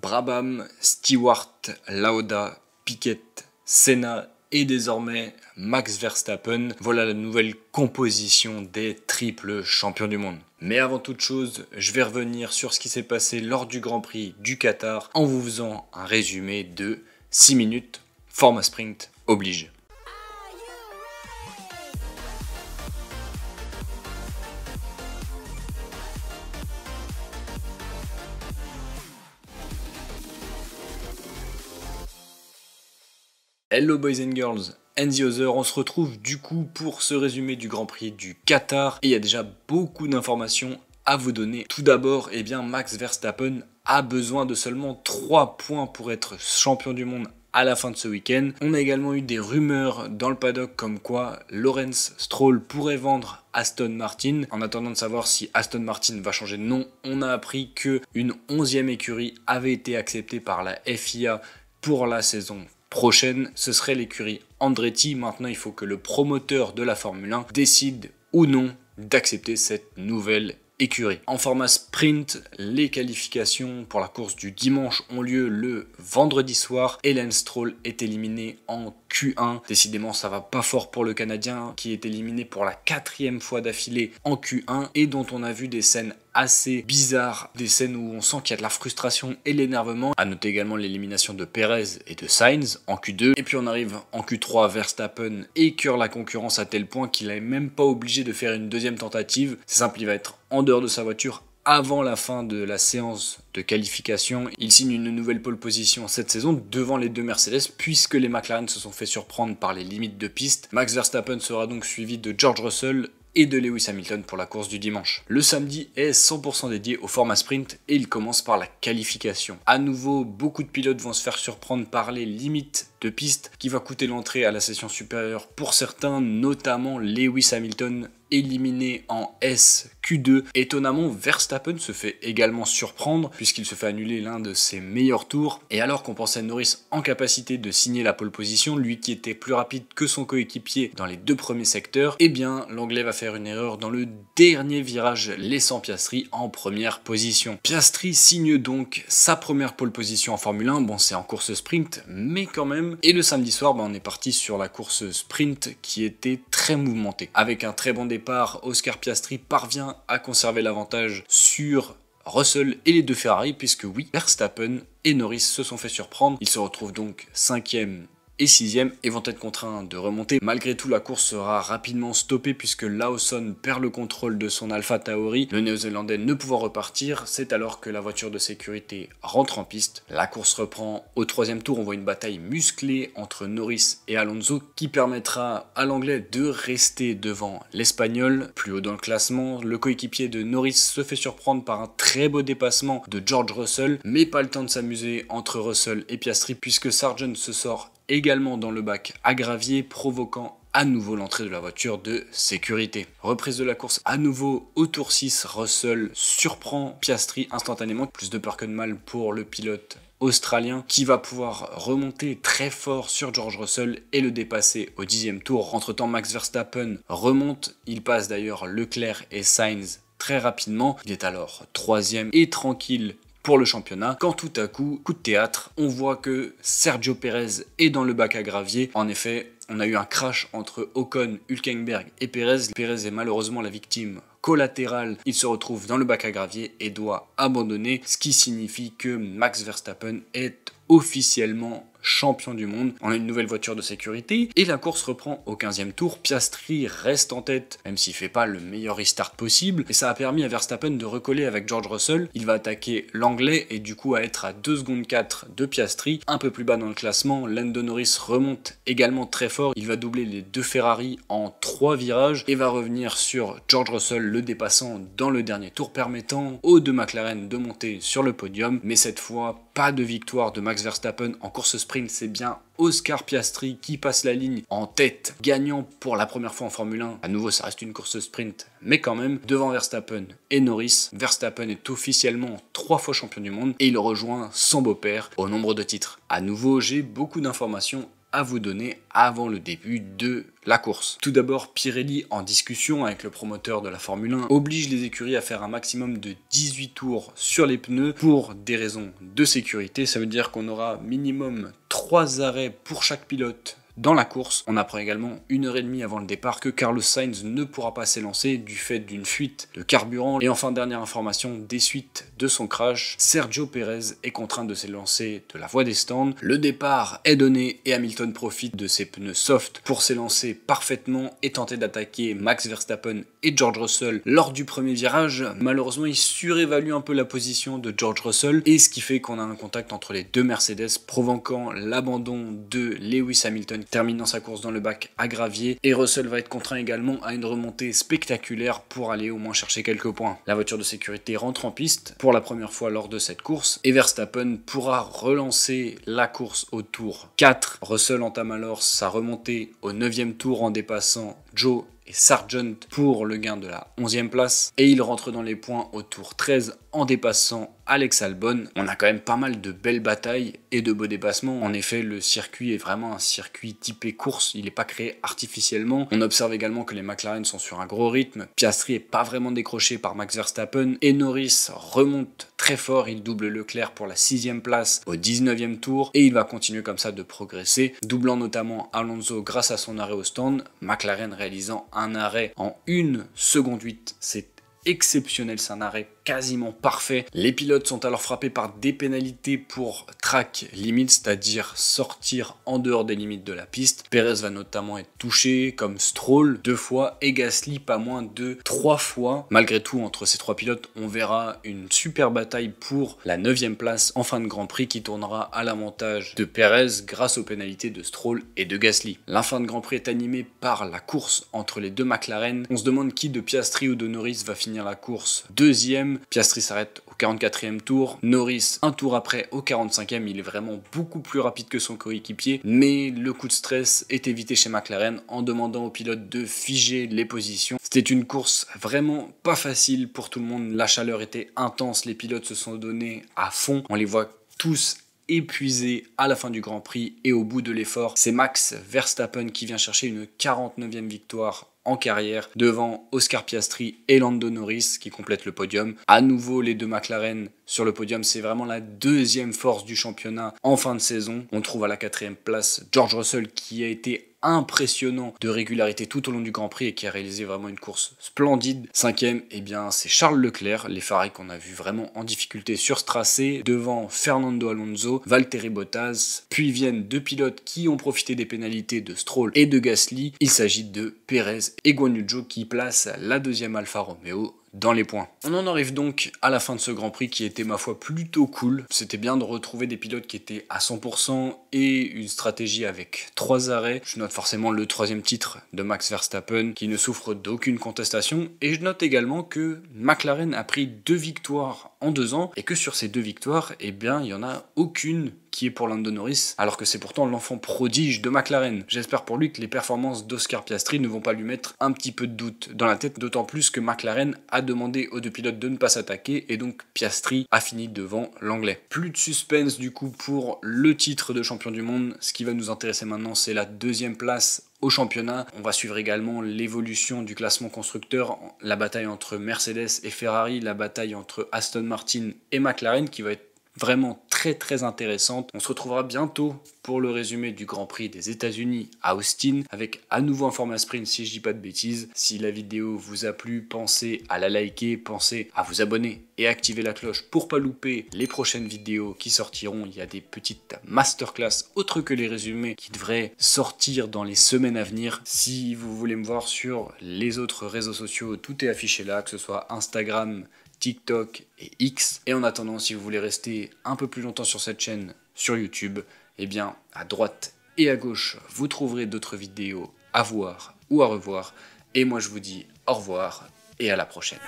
Brabham, Stewart, Lauda, Piquet, Senna et désormais Max Verstappen. Voilà la nouvelle composition des triples champions du monde. Mais avant toute chose, je vais revenir sur ce qui s'est passé lors du Grand Prix du Qatar en vous faisant un résumé de 6 minutes, format sprint oblige. Hello boys and girls and the other, on se retrouve du coup pour ce résumé du Grand Prix du Qatar et il y a déjà beaucoup d'informations à vous donner. Tout d'abord, Max Verstappen a besoin de seulement 3 points pour être champion du monde à la fin de ce week-end. On a également eu des rumeurs dans le paddock comme quoi Lawrence Stroll pourrait vendre Aston Martin. En attendant de savoir si Aston Martin va changer de nom, on a appris qu'une 11e écurie avait été acceptée par la FIA pour la saison prochaine. Ce serait l'écurie Andretti. Maintenant, il faut que le promoteur de la Formule 1 décide ou non d'accepter cette nouvelle écurie. En format sprint, les qualifications pour la course du dimanche ont lieu le vendredi soir et Lance Stroll est éliminé en Q1. Décidément, ça va pas fort pour le Canadien qui est éliminé pour la 4e fois d'affilée en Q1 et dont on a vu des scènes assez bizarres, des scènes où on sent qu'il y a de la frustration et l'énervement. À noter également l'élimination de Perez et de Sainz en Q2. Et puis on arrive en Q3, Verstappen écœure la concurrence à tel point qu'il n'est même pas obligé de faire une deuxième tentative. C'est simple, il va être en dehors de sa voiture avant la fin de la séance de qualification. Il signe une nouvelle pole position cette saison devant les deux Mercedes puisque les McLaren se sont fait surprendre par les limites de piste. Max Verstappen sera donc suivi de George Russell et de Lewis Hamilton pour la course du dimanche. Le samedi est 100% dédié au format sprint et il commence par la qualification. À nouveau, beaucoup de pilotes vont se faire surprendre par les limites de piste qui va coûter l'entrée à la session supérieure pour certains, notamment Lewis Hamilton éliminé en SQ2. Étonnamment, Verstappen se fait également surprendre puisqu'il se fait annuler l'un de ses meilleurs tours. Et alors qu'on pensait Norris en capacité de signer la pole position, lui qui était plus rapide que son coéquipier dans les 2 premiers secteurs, l'anglais va faire une erreur dans le dernier virage, laissant Piastri en première position. Piastri signe donc sa première pole position en Formule 1. Bon, c'est en course sprint, mais quand même. Et le samedi soir, on est parti sur la course sprint qui était très mouvementée. Avec un très bon départ, Oscar Piastri parvient à conserver l'avantage sur Russell et les deux Ferrari, puisque oui, Verstappen et Norris se sont fait surprendre. Ils se retrouvent donc 5e et 6e et vont être contraints de remonter. Malgré tout, la course sera rapidement stoppée puisque Lawson perd le contrôle de son Alpha Tauri. Le néo-zélandais ne pouvant repartir, c'est alors que la voiture de sécurité rentre en piste. La course reprend au 3e tour. On voit une bataille musclée entre Norris et Alonso qui permettra à l'anglais de rester devant l'espagnol. Plus haut dans le classement, le coéquipier de Norris se fait surprendre par un très beau dépassement de George Russell, mais pas le temps de s'amuser entre Russell et Piastri puisque Sargent se sort également dans le bac à gravier, provoquant à nouveau l'entrée de la voiture de sécurité. Reprise de la course à nouveau au tour 6, Russell surprend Piastri instantanément, plus de peur que de mal pour le pilote australien qui va pouvoir remonter très fort sur George Russell et le dépasser au 10e tour. Entre-temps, Max Verstappen remonte, il passe d'ailleurs Leclerc et Sainz très rapidement. Il est alors 3e et tranquille pour le championnat, quand tout à coup, coup de théâtre, on voit que Sergio Perez est dans le bac à gravier. En effet, on a eu un crash entre Ocon, Hülkenberg et Perez. Perez est malheureusement la victime collatérale. Il se retrouve dans le bac à gravier et doit abandonner, ce qui signifie que Max Verstappen est officiellement champion du monde. On a une nouvelle voiture de sécurité et la course reprend au 15e tour. Piastri reste en tête, même s'il fait pas le meilleur restart possible, et ça a permis à Verstappen de recoller avec George Russell. Il va attaquer l'anglais et du coup à être à 2 secondes 4 de Piastri. Un peu plus bas dans le classement, Lando Norris remonte également très fort. Il va doubler les 2 Ferrari en 3 virages et va revenir sur George Russell, le dépassant dans le dernier tour, permettant aux 2 McLaren de monter sur le podium. Mais cette fois, pas de victoire de Max Verstappen en course sprint, c'est bien Oscar Piastri qui passe la ligne en tête, gagnant pour la première fois en Formule 1. À nouveau, ça reste une course sprint, mais quand même, devant Verstappen et Norris. Verstappen est officiellement 3 fois champion du monde et il rejoint son beau-père au nombre de titres. À nouveau, j'ai beaucoup d'informations à vous donner avant le début de la course. Tout d'abord, Pirelli, en discussion avec le promoteur de la Formule 1, oblige les écuries à faire un maximum de 18 tours sur les pneus pour des raisons de sécurité. Ça veut dire qu'on aura minimum 3 arrêts pour chaque pilote dans la course. On apprend également 1h30 avant le départ que Carlos Sainz ne pourra pas s'élancer du fait d'une fuite de carburant. Et enfin, dernière information, des suites de son crash, Sergio Pérez est contraint de s'élancer de la voie des stands. Le départ est donné et Hamilton profite de ses pneus soft pour s'élancer parfaitement et tenter d'attaquer Max Verstappen et George Russell lors du premier virage. Malheureusement, il surévalue un peu la position de George Russell et ce qui fait qu'on a un contact entre les deux Mercedes provoquant l'abandon de Lewis Hamilton terminant sa course dans le bac à gravier, et Russell va être contraint également à une remontée spectaculaire pour aller au moins chercher quelques points. La voiture de sécurité rentre en piste pour la première fois lors de cette course et Verstappen pourra relancer la course au tour 4. Russell entame alors sa remontée au 9e tour en dépassant Joe et Sargent pour le gain de la 11e place et il rentre dans les points au tour 13 en dépassant Alex Albon. On a quand même pas mal de belles batailles et de beaux dépassements. En effet, le circuit est vraiment un circuit typé course, il n'est pas créé artificiellement. On observe également que les McLaren sont sur un gros rythme, Piastri est pas vraiment décroché par Max Verstappen et Norris remonte très fort, il double Leclerc pour la 6e place au 19e tour et il va continuer comme ça de progresser, doublant notamment Alonso grâce à son arrêt au stand, McLaren réalisant un arrêt en 1 seconde 8, c'est exceptionnel, c'est un arrêt quasiment parfait. Les pilotes sont alors frappés par des pénalités pour track limit, c'est-à-dire sortir en dehors des limites de la piste. Perez va notamment être touché, comme Stroll 2 fois et Gasly pas moins de 3 fois. Malgré tout, entre ces 3 pilotes, on verra une super bataille pour la 9e place en fin de Grand Prix qui tournera à l'avantage de Perez grâce aux pénalités de Stroll et de Gasly. La fin de Grand Prix est animée par la course entre les deux McLaren. On se demande qui de Piastri ou de Norris va finir la course 2e. Piastri s'arrête au 44e tour, Norris un tour après au 45e, il est vraiment beaucoup plus rapide que son coéquipier, mais le coup de stress est évité chez McLaren en demandant aux pilotes de figer les positions. C'était une course vraiment pas facile pour tout le monde, la chaleur était intense, les pilotes se sont donnés à fond, on les voit tous épuisé à la fin du Grand Prix et au bout de l'effort, c'est Max Verstappen qui vient chercher une 49e victoire en carrière devant Oscar Piastri et Lando Norris qui complètent le podium. À nouveau les deux McLaren sur le podium, c'est vraiment la 2e force du championnat en fin de saison. On trouve à la 4e place George Russell qui a été impressionnant de régularité tout au long du Grand Prix et qui a réalisé vraiment une course splendide. 5e, eh bien, c'est Charles Leclerc, les Ferrari qu'on a vu vraiment en difficulté sur ce tracé, devant Fernando Alonso, Valtteri Bottas, puis viennent 2 pilotes qui ont profité des pénalités de Stroll et de Gasly. Il s'agit de Perez et Guan Yu Zhou qui placent la 2e Alfa Romeo dans les points. On en arrive donc à la fin de ce Grand Prix qui était ma foi plutôt cool. C'était bien de retrouver des pilotes qui étaient à 100% et une stratégie avec 3 arrêts. Je note forcément le 3e titre de Max Verstappen qui ne souffre d'aucune contestation et je note également que McLaren a pris 2 victoires en 2 ans et que sur ces 2 victoires, eh bien, il n'y en a aucune qui est pour Lando Norris, alors que c'est pourtant l'enfant prodige de McLaren. J'espère pour lui que les performances d'Oscar Piastri ne vont pas lui mettre un petit peu de doute dans la tête, d'autant plus que McLaren a demandé aux 2 pilotes de ne pas s'attaquer, et donc Piastri a fini devant l'anglais. Plus de suspense du coup pour le titre de champion du monde, ce qui va nous intéresser maintenant c'est la 2e place au championnat. On va suivre également l'évolution du classement constructeur, la bataille entre Mercedes et Ferrari, la bataille entre Aston Martin et McLaren qui va être vraiment très intéressante. On se retrouvera bientôt pour le résumé du Grand Prix des États-Unis à Austin avec à nouveau un format sprint si je dis pas de bêtises. Si la vidéo vous a plu, pensez à la liker, pensez à vous abonner et activer la cloche pour pas louper les prochaines vidéos qui sortiront. Il y a des petites masterclass autres que les résumés qui devraient sortir dans les semaines à venir. Si vous voulez me voir sur les autres réseaux sociaux, tout est affiché là, que ce soit Instagram, TikTok et X. Et en attendant, si vous voulez rester un peu plus longtemps sur cette chaîne, sur YouTube, eh bien, à droite et à gauche, vous trouverez d'autres vidéos à voir ou à revoir. Et moi, je vous dis au revoir et à la prochaine.